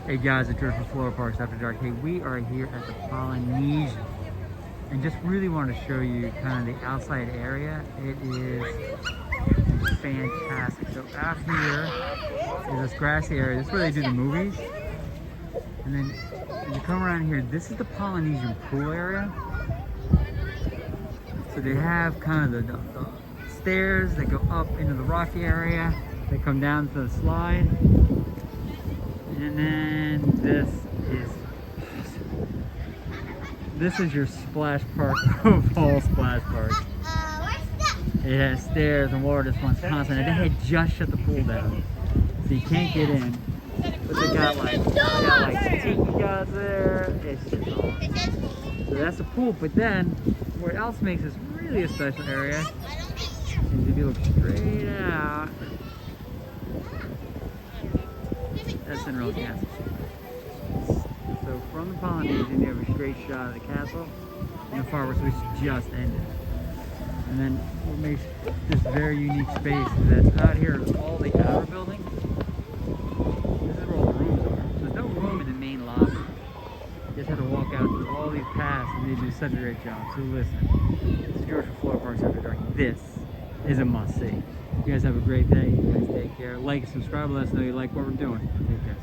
Hey guys, it's George from Florida Parks After Dark. Hey, we are here at the Polynesian and just really want to show you kind of the outside area. It is fantastic. So out here is this grassy area. This is where they do the movies. And then when you come around here, this is the Polynesian pool area. So they have kind of the stairs that go up into the rocky area. They come down to the slide. And then this is your splash park of all splash parks. It has stairs and water just runs constant. And they had just shut the pool down, so you can't get in. But they got like tiki gods there. It's just awesome. So that's the pool. But then, what else makes this really a special area is if you look straight out. That's Cinderella Castle. So from the Polynesian, you have a straight shot of the castle and the fireworks, which just ended. And then what makes this very unique space is that out here, all the outer buildings, this is where all the rooms are. So there's no room in the main lobby. You just have to walk out through all these paths, and they do such a great job. So listen, this is George from Florida Parks After Dark. This is a must-see. You guys have a great day. You guys take care. Like and subscribe. Let us know you like what we're doing. Take care.